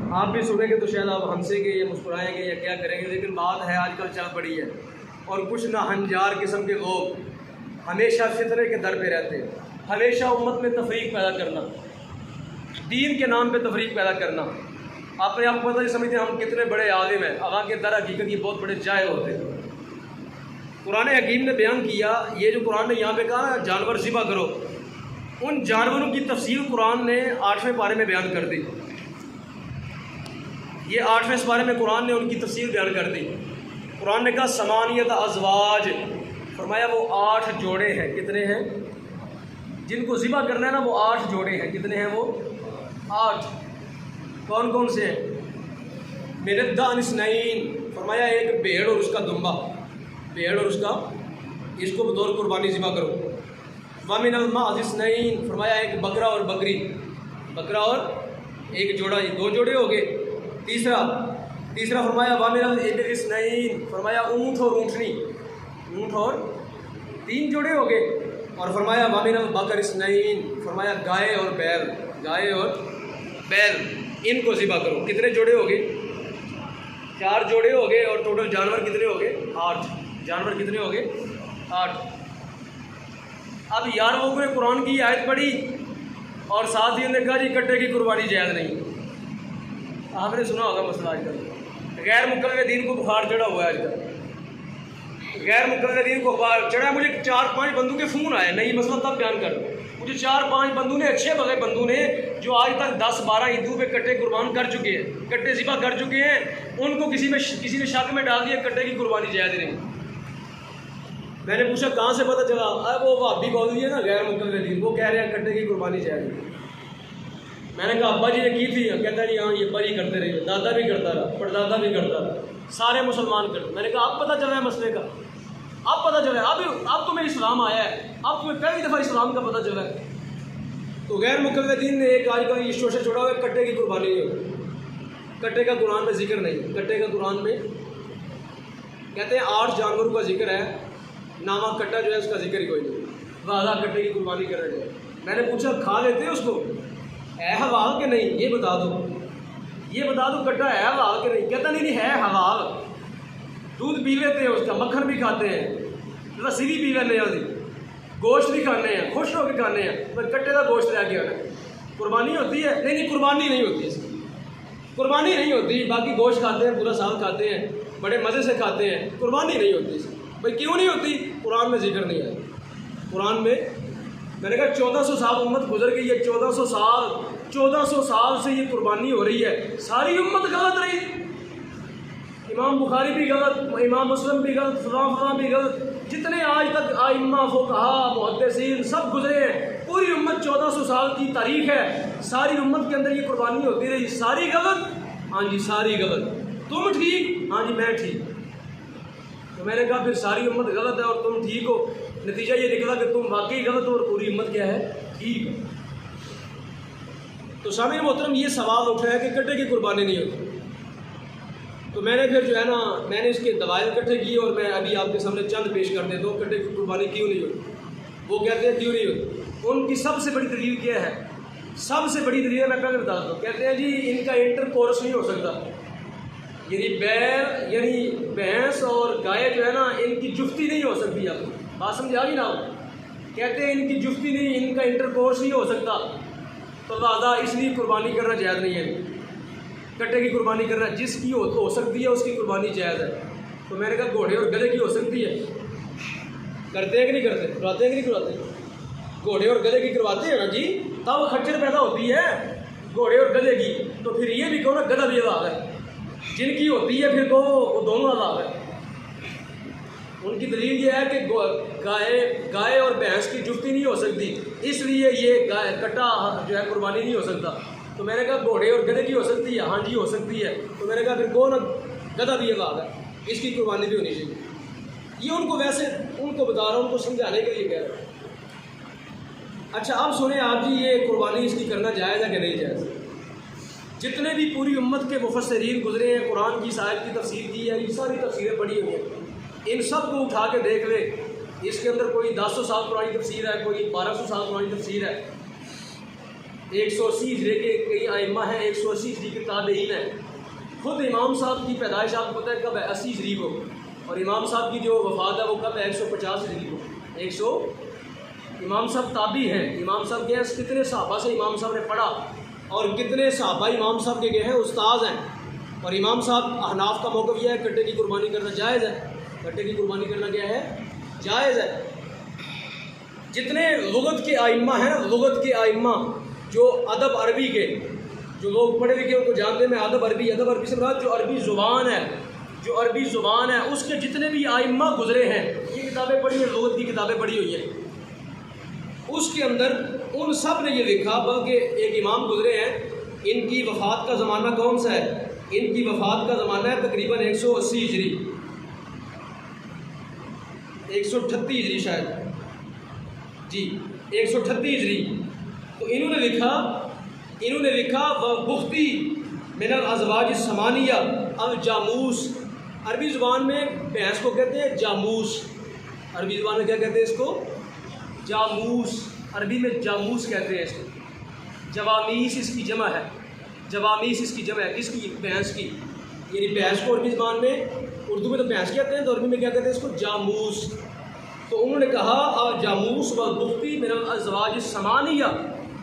आप भी सुनेंगे तो शायद आप हंसेंगे या मुस्कुराएंगे या क्या करेंगे, लेकिन बात है आजकल चल पड़ी है। और कुछ नाहंजार किस्म के लोग हमेशा फितरे के दर पे रहते हैं, हमेशा उम्मत में तफरीक पैदा करना, दीन के नाम पे तफरीक पैदा करना। अपने आप को पता नहीं समझते हम कितने बड़े आलिम हैं, हालांकि दर हकीकत ये बहुत बड़े जाहिल होते हैं। कुरान हकीम ने बयान किया, ये जो कुरान ने यहाँ पे कहा जानवर ज़िबा करो, उन जानवरों की तफसील कुरान ने 8वें पारे में बयान कर दी। ये 8वें पारे में कुरान ने उनकी तफसील बयान कर दी। कुरान ने कहा समानियत अज़वाज, फरमाया वो 8 जोड़े हैं। कितने हैं? जिनको ज़िबा करना है ना, वो 8 जोड़े हैं। कितने हैं वो? 8। कौन कौन से हैं? मिनद्दानिस्नैन, फरमाया एक भेड़ और उसका दुम्बा, भेड़ और उसका, इसको बतौर कुर्बानी ज़िबा करो। वामिनल माज़िस्नैन, फरमाया एक बकरा और बकरी, बकरा और एक जोड़ा, ये 2 जोड़े हो गए। तीसरा फरमाया वामिनल इब्लिस्नैन, फरमाया ऊँट और ऊँटनी, ऊँट और 3 जोड़े हो गए। और फरमाया वामिनल बकरिस्नैन, फरमाया गाय और बैल, गाय और बैल, इनको ज़िबा करो। कितने जोड़े हो गए? 4 जोड़े हो गए। और टोटल जानवर कितने हो गए? 8 जानवर। कितने हो गए? 8। अब यार लोगों ने कुरान की आयत पढ़ी और साथ ही उन्होंने कहा जी कट्टे की कुर्बानी जायज़ नहीं। आपने सुना होगा मसला आजकल गैर मुकल्लिदीन को बुखार चढ़ा हुआ है। आजकल गैर मुकल्लिदीन को बुखार चढ़ा है। मुझे 4-5 बंदू के फ़ोन आए, नहीं मसला तब बयान कर, मुझे 4-5 बंदू ने, अच्छे भले बंदू ने, जो आज तक 10-12 ईदों पे कट्टे कुर्बान कर चुके हैं, कट्टे ज़िबा कर चुके हैं, उनको किसी ने शक में डाल दिया कट्टे की कुर्बानी जायज़ नहीं। मैंने पूछा कहाँ से पता चला? वो भाभी बोल है ना गैर मुकल्लिदीन, वो कह रहे हैं कट्टे की कुर्बानी जायज़ नहीं। मैंने कहा अब्बा जी ने की थी? कहता है जी हाँ, ये अब्बा जी करते रहे, दादा भी करता रहा, परदादा भी करता रहा, सारे मुसलमान करते। मैंने कहा अब पता चला है मसले का, अब पता चला है, अब तुम्हें इस्लाम आया है, अब तुम्हें पहली दफ़ा इस्लाम का पता चला है। तो गैर मुकल्लिदीन ने एक आज का ये शोशा छोड़ा हुआ, कट्टे की कुर्बानी नहीं होती, कट्टे का कुरान में जिक्र नहीं। कट्टे का कुरान में कहते हैं 8 जानवरों का जिक्र है, नामा कट्टा जो है उसका जिक्र ही कोई नहीं। वादा कट्टे की कुर्बानी कर रहे हैं। मैंने पूछा खा लेते हैं उसको, है हलाल के नहीं, ये बता दो, ये बता दो कट्टा है हलाल के नहीं। कहता नहीं है हलाल, दूध पी लेते हैं उसका, मक्खन भी खाते हैं, लस्सी भी पी लेते हैं, गोश्त भी खाने हैं, खुश होकर खाने हैं, पर कट्टे का गोश्त रह गया है। कुर्बानी होती है? नहीं, कुर्बानी नहीं होती इसकी, कुर्बानी नहीं होती। बाकी गोश्त खाते हैं, पूरा साल खाते हैं, बड़े मज़े से खाते हैं, कुर्बानी नहीं होती इसकी। भाई क्यों नहीं होती? कुरान में जिक्र नहीं है। कुरान में मैंने कहा 1400 साल उम्मत गुजर गई है, 1400 साल से ये कुर्बानी हो रही है, सारी उम्मत गलत रही। इमाम बुखारी भी गलत, इमाम मुस्लिम भी गलत, फलां भी गलत, जितने आज तक आइम्मा फुक़हा मुहद्दिसीन सब गुजरे हैं, पूरी उम्मत 1400 साल की तारीख है, सारी उम्मत के अंदर ये कुर्बानी होती रही, सारी गलत। हाँ जी सारी गलत। तुम ठीक? हाँ जी मैं ठीक। तो मैंने कहा फिर सारी उम्मत गलत है और तुम ठीक हो, नतीजा ये निकला कि तुम वाकई गलत हो और पूरी उम्मत क्या है? ठीक है। तो सामने मोहतरम ये सवाल उठा है कि कट्टे की कुर्बानी नहीं होती। तो मैंने फिर जो है ना, मैंने इसके दवाइल इकट्ठे किए और मैं अभी आपके सामने चंद पेश कर देता हूँ कट्टे की कुर्बानी क्यों नहीं होती। वो कहते हैं क्यों नहीं होती, उनकी सबसे बड़ी दलील क्या है? सबसे बड़ी दलील मैं पहले बताता हूँ। कहते हैं जी इनका इंटरकोर्स नहीं हो सकता, यानी बैल यानी भैंस और गाय जो है ना, इनकी जुफ्ती नहीं हो सकती। आपको बात समझ आ गई ना? कहते हैं इनकी जुफ्ती नहीं, इनका इंटरकोर्स नहीं हो सकता, तो लिहाजा इसलिए कुर्बानी करना जायज़ नहीं है। कट्टे की कुर्बानी करना जिसकी हो सकती है उसकी कुर्बानी जायज़ है। तो मैंने कहा घोड़े और गधे की हो सकती है, करते हैं कि नहीं करते? करवाते हैं कि नहीं करवाते? घोड़े और गधे की करवाते हैं ना जी, तब खच्चर पैदा होती है घोड़े और गधे की। तो फिर ये भी कहो ना गधा भी अलाव है, जिनकी होती है फिर कहो वो दोनों अलाव है। उनकी दलील ये है कि गाय और भैंस की जुफ्ती नहीं हो सकती, इसलिए ये कट्टा जो है कुर्बानी नहीं हो सकता। तो मैंने कहा घोड़े और गधे की हो सकती है? हाँ जी हो सकती है। तो मैंने कहा फिर कौन गधा भी अलाव है, इसकी कुर्बानी भी होनी चाहिए। ये उनको वैसे उनको बता रहा हूँ, उनको समझाने के लिए कह रहा हूँ। अच्छा अब सुने आप जी, ये कुर्बानी इसकी करना जायज़ है कि नहीं जायज़? जितने भी पूरी उम्मत के मुफस्सिरीन गुजरे हैं, कुरान की आयत की तफसीर की है, ये सारी तफसीरें पढ़ी हुई हैं, इन सब को उठा के देख ले, इसके अंदर कोई 1000 साल पुरानी तफसीर है, कोई 1200 साल पुरानी तफसीर है, 180 हिजरी के कई आइम्मा हैं, 180 हिजरी के ताबईन हैं। खुद इमाम साहब की पैदाइश आपको पता है कब है? 80 हिजरी को। और इमाम साहब की जो वफ़ात है वो कब है? 150 हिजरी को। 100 इमाम साहब ताबी हैं। इमाम साहब के कितने सहाबा से इमाम साहब ने पढ़ा और कितने सहाबा इमाम साहब के गए हैं, उस्ताद हैं। और इमाम साहब अहनाफ का मौक़िफ़ यह है कट्टे की कुर्बानी करना जायज़ है। कट्टे की कुर्बानी करना क्या है? जायज़ है। जितने लुगत के आइम्मा हैं ना, लुगत के आइम्मा जो अदब अरबी के, जो लोग पढ़े लिखे उनको जानते हैं अदब अरबी से मुराद जो अरबी ज़ुबान है, जो अरबी ज़ुबान है उसके जितने भी आइम्मा गुज़रे हैं, ये किताबें पढ़ी हैं, लुगत की किताबें पढ़ी हुई हैं, उसके अंदर उन सब ने ये लिखा, बल्कि एक इमाम गुज़रे हैं, इनकी वफ़ात का ज़माना कौन सा है? इनकी वफ़ात का ज़माना है तकरीबन 180 हिजरी, 138 हिजरी शायद जी, 138 हिजरी। तो इन्होंने लिखा व बुख्ती मिनल अज़वाज समानिया अल जामूस। अरबी ज़ुबान में भैंस को कहते हैं जामूस। अरबी ज़ुबान में क्या कहते हैं इसको? जामूस। अरबी में जामूस कहते हैं इसको। जवामीस इसकी जमा है, जवामीस इसकी जमा है किसकी? भैंस की। यानी भैंस को अरबी ज़ुबान में, उर्दू में तो भैंस कहते हैं, तो अरबी में क्या कहते हैं इसको? जामूस। तो उन्होंने कहा और जामूस व बुख्ती मिनल अज़वाज समानिया,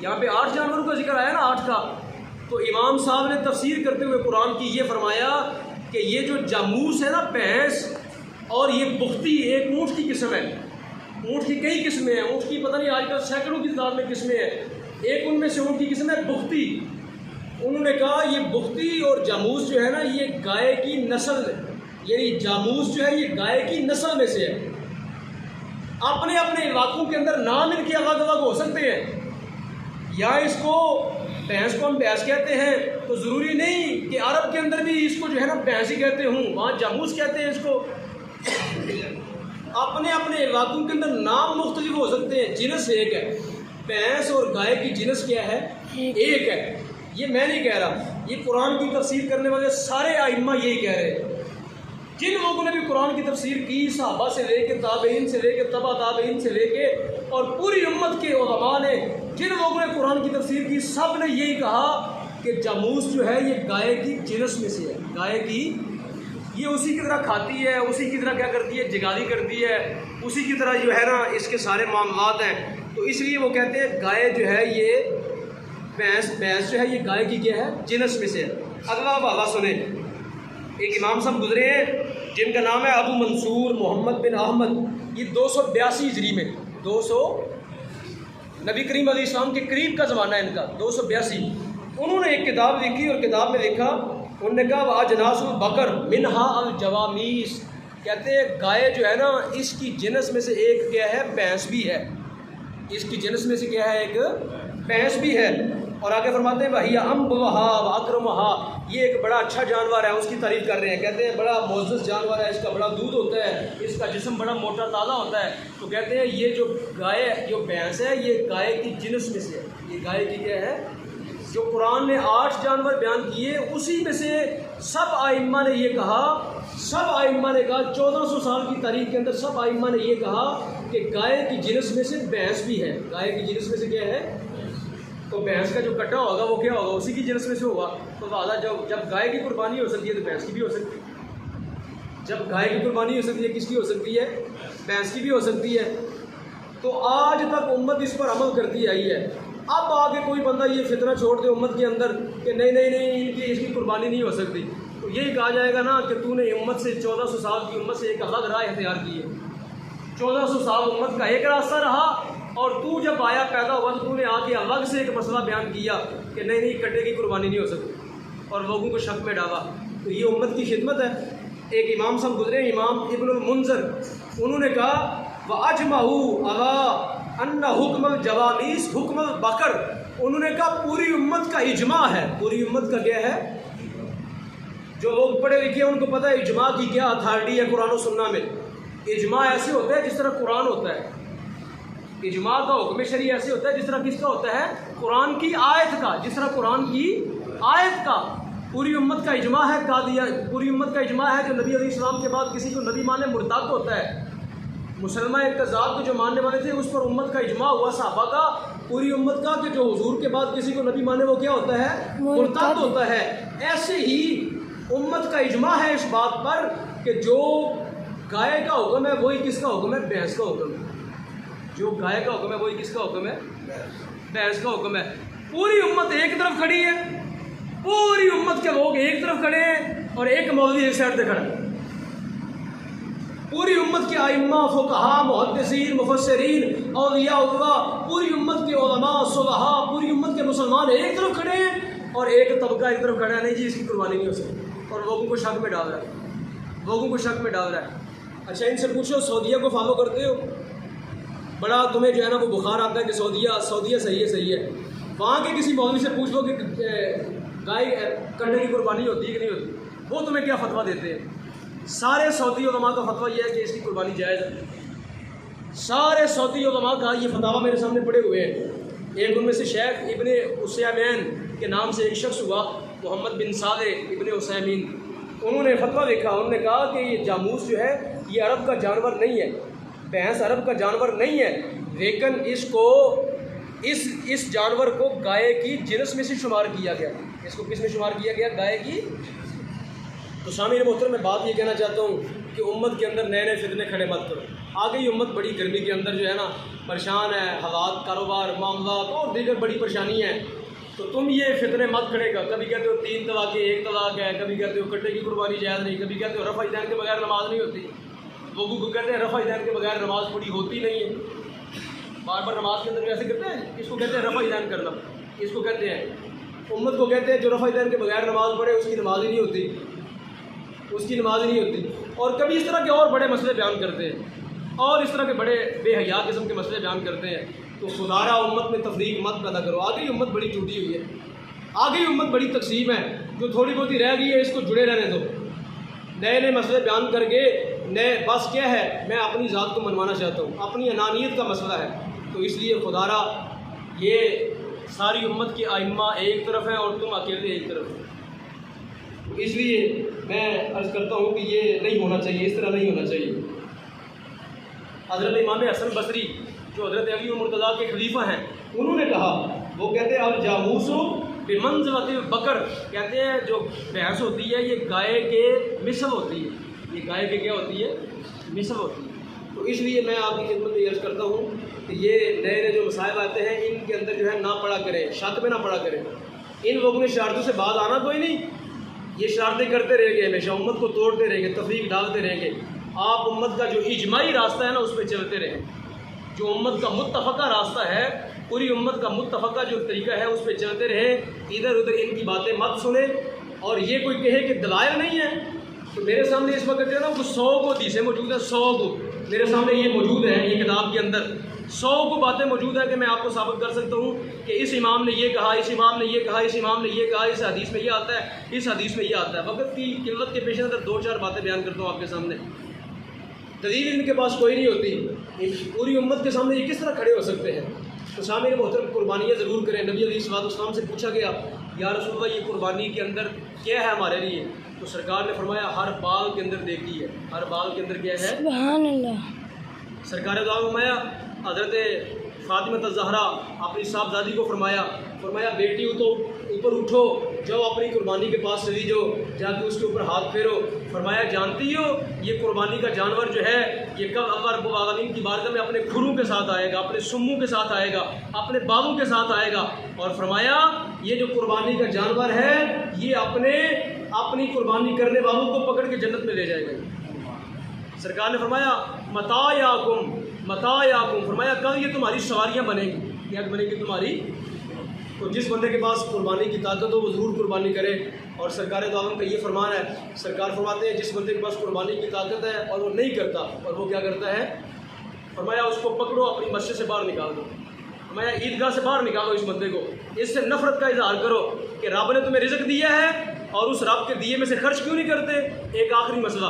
यहाँ पे 8 जानवरों का जिक्र आया ना, 8 का। तो इमाम साहब ने तफसीर करते हुए कुरान की ये फरमाया कि ये जो जामूस है ना भैंस, और ये बुख्ती एक ऊँट की किस्म है। ऊँट की कई किस्में हैं, ऊँट की पता नहीं आजकल सैकड़ों की तादाद में किस्में हैं, एक उनमें से ऊँट की किस्म है बुख्ती। उन्होंने कहा ये बुख्ती और जामूस जो है ना ये गाय की नस्ल, यानी जामूस जो है ये गाय की नस्ल में से है। अपने अपने इलाकों के अंदर नाम इनके अलग अलग हो सकते हैं। या इसको भैंस को हम भैंस कहते हैं तो ज़रूरी नहीं कि अरब के अंदर भी इसको जो है ना भैंस ही कहते हूँ, वहाँ जामूस कहते हैं इसको। अपने अपने इलाकों के अंदर नाम मुख्तलिफ हो सकते हैं, जिनस एक है। भैंस और गाय की जिनस क्या है? एक है। ये मैं नहीं कह रहा, ये कुरान की तफसीर करने वाले सारे आइम्मा यही कह रहे हैं। जिन लोगों ने भी कुरान की तफसीर की, सहाबा से लेके ताबईन से लेके तबा ताबईन से लेके और पूरी उम्मत के उलमा ने, जिन लोगों ने कुरान की तफसीर की, सब ने यही कहा कि जामूस जो है ये गाय की जिनस में से है। गाय की, ये उसी की तरह खाती है, उसी की तरह क्या करती है? जिगाली करती है, उसी की तरह जो है ना इसके सारे मामलात हैं। तो इसलिए वो कहते हैं गाय जो है ये भैंस जो है ये गाय की क्या है? जिनस में से है। अगला हवाला सुने। एक इमाम साहब गुजरे हैं जिनका नाम है अबू मंसूर मोहम्मद बिन अहमद। ये 282 हिजरी में, 200 नबी करीम अलैहिस्सलाम के करीब का ज़माना है इनका, 282। उन्होंने एक किताब लिखी और किताब में लिखा, उन्होंने कहा वाजनासुल बकर मिनहा अल जवामीस। कहते हैं गाय जो है ना इसकी जिनस में से एक क्या है? भैंस भी है। इसकी जिनस में से क्या है? एक भैंस भी है। और आगे फरमाते हैं वही अम्बहा व अक्रमहा, ये एक बड़ा अच्छा जानवर है, उसकी तारीफ़ कर रहे हैं। कहते हैं बड़ा मोअज़्ज़ज़ जानवर है, इसका बड़ा दूध होता है, इसका जिस्म बड़ा मोटा ताज़ा होता है। तो कहते हैं ये जो गाय, जो भैंस है, ये गाय की जिनस में से है। ये गाय की क्या है? जो कुरान ने 8 जानवर बयान किए उसी में से सब आइम्मा ने ये कहा, सब आइम्मा ने कहा 1400 साल की तारीख के अंदर सब आइम्मा ने ये कहा कि गाय की जिनस में से भैंस भी है। गाय की जिनस में से क्या है? तो भैंस का जो कट्टा होगा वो क्या होगा? उसी की जिनस में से होगा। तो वादा जब गाय की कुर्बानी हो सकती है तो भैंस की भी हो सकती है। जब गाय की कुर्बानी हो सकती है किसकी हो सकती है? भैंस की भी हो सकती है। तो आज तक उम्मत इस पर अमल करती आई है। अब आगे कोई बंदा ये फितना छोड़ दे उम्मत के अंदर कि नहीं इनकी इसकी कुर्बानी नहीं हो सकती, तो यही कहा जाएगा ना कि तूने उम्मत से 1400 साल की उम्मत से एक अलग राह इख्तियार की है। 1400 साल उम्मत का एक रास्ता रहा और तू जब आया पैदा हुआ तो तूने आके अलग से एक मसला बयान किया कि नहीं कट्टे की कुर्बानी नहीं हो सकती और लोगों को शक में डाला। तो ये उम्मत की खिदमत है। एक इमाम साहब गुजरे, इमाम इब्नुल मुंज़र, उन्होंने कहा व अजमाहू अला अन्ना हुक्म जवामीस हुक्म बकर। उन्होंने कहा पूरी उम्मत का इजमा है। पूरी उम्मत का क्या है? जो लोग पढ़े लिखे हैं उनको पता है इजमा की क्या अथॉरिटी है कुरान और सुन्ना में। इजमा ऐसे होता है जिस तरह कुरान होता है। इजमा का हुक्म शरी ऐसे होता है जिस तरह किसका होता है? कुरान की आयत का, जिस तरह कुरान की आयत का। पूरी उम्मत का इजमा है कादिया, पूरी उम्मत का इजमा है जो नबी अलैहिस्सलाम के बाद किसी को नबी माने मुर्ताद होता है। मुसलमान कज़्ज़ाब के जो मानने वाले थे उस पर उम्मत का इजमा हुआ सहाबा का, पूरी उम्मत का, कि जो हुजूर के बाद किसी को नबी माने वो क्या होता है, मुर्तद होता है। ऐसे ही उम्मत का इजमा है इस बात पर कि जो गाय का हुक्म है वही किसका हुक्म है, भैंस का हुक्म है। जो गाय का हुक्म है वही किसका हुक्म है, भैंस का हुक्म है। पूरी उम्मत एक तरफ खड़ी है, पूरी उम्मत के लोग एक तरफ खड़े हैं और एक मौलवी एक साइड पे खड़ा है। पूरी उम्मत के आइम्मा, फुक़हा, मुहद्दिसीन, मुफस्सिरीन, औलिया, पूरी उम्मत के उलमा, सुलहा, पूरी उम्मत के मुसलमान एक तरफ खड़े हैं और एक तबका एक तरफ खड़ा है, नहीं जी इसकी कुर्बानी नहीं हो सकती, और लोगों को शक में डाल रहा है, लोगों को शक में डाल रहा है। अच्छा, इनसे पूछो सऊदीया को फॉलो करते हो? बड़ा तुम्हें जो है ना वो बुखार आता है कि सऊदीया सही है, सही है। वहाँ के किसी मौलवी से पूछ लो कि गाय कंडे की कुर्बानी होती है कि नहीं होती, वो तुम्हें क्या फतवा देते हैं। सारे सऊदी उलमा का फतवा यह है कि इसकी कुर्बानी जायज़ है। सारे सऊदी उलमा का ये फतवा मेरे सामने पड़े हुए हैं। एक उनमें से शेख इब्ने उसैमीन के नाम से एक शख्स हुआ, मोहम्मद बिन सालेह इब्ने उसैमीन, उन्होंने फतवा देखा। उन्होंने कहा कि ये जामूस जो है ये अरब का जानवर नहीं है, भैंस अरब का जानवर नहीं है, लेकिन इसको इस जानवर को गाय की जिनस में से शुमार किया गया। इसको किस में शुमार किया गया, गाय की। तो शामिल मोहतरम मैं बात ये कहना चाहता हूँ कि उम्मत के अंदर नए नए फितने खड़े मत करो। आ गई उम्मत बड़ी गर्मी के अंदर जो है ना परेशान है, हालात, कारोबार, मामला और दीगर बड़ी परेशानी है, तो तुम ये फितने मत खड़ेगा। कभी कहते हो 3 तलाक है, 1 तलाक है, कभी कहते हो कट्टे की कुर्बानी जायज़ नहीं, कभी कहते हो रफ़ा ईदैन के बगैर नमाज नहीं होती। लोगों को कहते हैं रफ़ा ईदैन के बगैर नमाज पूरी होती नहीं है। बार बार नमाज के अंदर ऐसे करते हैं, इसको कहते हैं रफ़ा ईदैन करना, इसको कहते हैं। उम्मत को कहते हैं जो रफ़ा ईदैन के बगैर नमाज पढ़े उसकी नमाज ही नहीं होती, उसकी नमाज ही नहीं होती। और कभी इस तरह के और बड़े मसले बयान करते हैं और इस तरह के बड़े बेहया किस्म के मसले बयान करते हैं। तो खुदारा उम्मत में तफरीक मत पैदा करो। आ गई उम्मत बड़ी टूटी हुई है, आ गई उम्मत बड़ी तकसीम है, जो थोड़ी बहुत ही रह गई है इसको जुड़े रहने दो। नए नए मसले बयान करके नए, बस क्या है, मैं अपनी ज़ात को मनवाना चाहता हूँ, अपनी अनानियत का मसला है। तो इसलिए खुदारा ये सारी उम्मत के आइम्मा एक तरफ हैं और तुम अकेले एक तरफ हो। तो इसलिए मैं अर्ज़ करता हूँ कि ये नहीं होना चाहिए, इस तरह नहीं होना चाहिए। हज़रत इमाम हसन बसरी जो हज़रत अली मुर्तज़ा के खलीफा हैं, उन्होंने कहा, वो कहते हैं अब जामूसो बिमंज़िलत बकर, कहते हैं जो भैंस होती है ये गाय के मिसल होती है, ये गाय के क्या होती है, मिसल होती है। तो इसलिए मैं आपकी खिदमत में अर्ज़ करता हूँ कि ये नए नए जो मसाइल आते हैं इनके अंदर जो है ना पड़ा करें, शक में ना पड़ा करें। इन लोगों ने शरारतों से बाज आना कोई नहीं, ये शरारतें करते रहेंगे, हमेशा उम्मत को तोड़ते रहेंगे, तफरीक डालते रहेंगे। आप उम्मत का जो इजमाई रास्ता है ना उस पर चलते रहें, जो उम्मत का मुत्तफ़क़ा रास्ता है, पूरी उम्मत का मुत्तफ़क़ा जो तरीका है उस पर चलते रहें। इधर उधर इनकी बातें मत सुने। और ये कोई कहे कि दलाइल नहीं है, तो मेरे सामने इस वक्त जो है ना वो 100 को हदीसें मौजूद है, 100 को मेरे सामने ये मौजूद है, ये किताब के अंदर 100 को बातें मौजूद है कि मैं आपको साबित कर सकता हूँ कि इस इमाम ने ये कहा, इस इमाम ने ये कहा, इस इमाम ने ये कहा, इस हदीस में ये आता है, इस हदीस में ये आता है। वक्त की किल्लत के पेश नज़र 2-4 बातें बयान करता हूँ आपके सामने। दलील इनके पास कोई नहीं होती, पूरी उम्मत के सामने ये किस तरह खड़े हो सकते हैं। तो शामिल मोहतरम कुर्बानियाँ ज़रूर करें। नबी अलैहिस्सलाम से पूछा गया, या रसूलल्लाह ये कुर्बानी के अंदर क्या है हमारे लिए, तो सरकार ने फरमाया हर बाल के अंदर देखी है, हर बाल के अंदर क्या है, सुभान अल्लाह। सरकार ने फरमाया, हज़रत फ़ातिमा ज़हरा अपनी साहबजादी को फरमाया बेटी तो ऊपर उठो, जाओ अपनी कुर्बानी के पास चली जाओ, जाके उसके ऊपर हाथ फेरो। फरमाया जानती हो ये कुर्बानी का जानवर जो है ये कब अल्लाह रब्बुल आलमीन की बारगाह में अपने खुरों के साथ आएगा, अपने सुम्मों के साथ आएगा, अपने बालों के साथ आएगा। और फरमाया ये जो कुर्बानी का जानवर है ये अपनी कुर्बानी करने वालों को पकड़ के जन्नत में ले जाएगा। सरकार ने फरमाया मतायाकुम, फरमाया कल ये तुम्हारी सवारियाँ बनेंगी। क्या बनेगी तुम्हारी? तो जिस बंदे के पास कुर्बानी की ताकत हो वो ज़रूर कुर्बानी करे। और सरकार दो आलम का ये फरमान है, सरकार फरमाते हैं जिस बंदे के पास कुर्बानी की ताकत है और वो नहीं करता, और वो क्या करता है, फरमाया उसको पकड़ो, अपनी मस्जिद से बाहर निकाल दो, फरमाया ईदगाह से बाहर निकालो इस बंदे को, इससे नफरत का इजहार करो कि रब ने तुम्हें रिज़्क़ दिया है और उस रब के दिए में से खर्च क्यों नहीं करते। एक आखिरी मसला,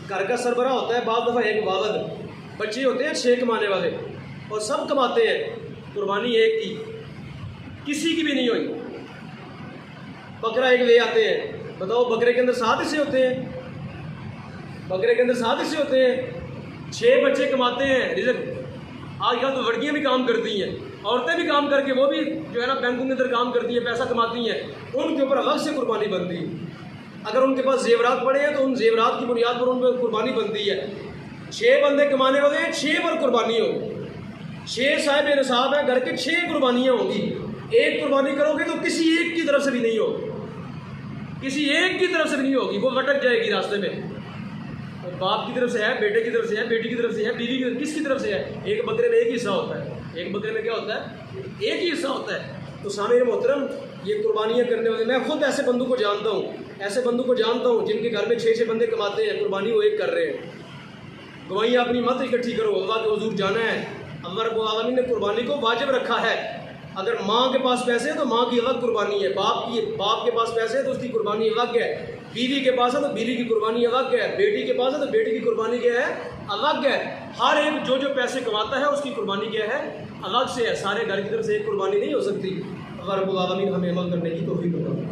घर का सरबराह होता है, बाद दफ़ा एक वालद, बच्चे होते हैं 6 कमाने वाले और सब कमाते हैं, कुर्बानी एक की, किसी की भी नहीं हुई, बकरा एक ले आते हैं। बताओ बकरे के अंदर 7 हिस्से होते हैं, बकरे के अंदर 7 हिस्से होते हैं, 6 बच्चे कमाते हैं रिज़्क़। आजकल तो लड़कियाँ भी काम करती हैं, औरतें भी काम करके वो भी जो है ना बैंकों के अंदर काम करती हैं, पैसा कमाती हैं, उनके ऊपर अलग से कुर्बानी बनती है। अगर उनके पास जेवरात पड़े हैं तो उन जेवरात की बुनियाद पर उन पर कुर्बानी बनती है। 6 बंदे कमाने वाले हैं, 6 पर कुर्बानी होगी। 6 साहिब निसाब है, घर के 6 कुर्बानियाँ होंगी। एक कुर्बानी करोगे तो किसी एक की तरफ से भी नहीं होगी, किसी एक की तरफ से भी नहीं होगी, वो भटक जाएगी रास्ते में। तो बाप की तरफ से है, बेटे की तरफ से है, बेटी की तरफ से है, बीवी की, किसकी तरफ से है? एक बकरे में एक ही हिस्सा होता है। एक बकरे में क्या होता है? एक ही हिस्सा होता है। तो सामने मोहतरम, ये कुर्बानियाँ करने वाले, मैं खुद ऐसे बंदू को जानता हूँ, ऐसे बंदू को जानता हूँ जिनके घर में 6 बंदे कमाते हैं, कुर्बानी वो एक कर रहे हैं। गवाहियाँ अपनी मत इकट्ठी करो, अल्लाह के हुजूर जाना है। अल्लाह रब्बुल आलमीन ने कुर्बानी को वाजिब रखा है। अगर माँ के पास पैसे हैं तो माँ की अलग कुर्बानी है, बाप के पास पैसे हैं तो उसकी कुर्बानी अलग है, बीवी के पास है तो बीवी की कुर्बानी अलग है, बेटी के पास है तो बेटी की कुर्बानी क्या है? अलग है। हर एक जो जो पैसे कमाता है उसकी कुर्बानी क्या है? अलग से है। सारे घर की तरफ से एक कुर्बानी नहीं हो सकती। अल्लाह रब्बुल आलमीन हमें अमल करने की तौफीक दे।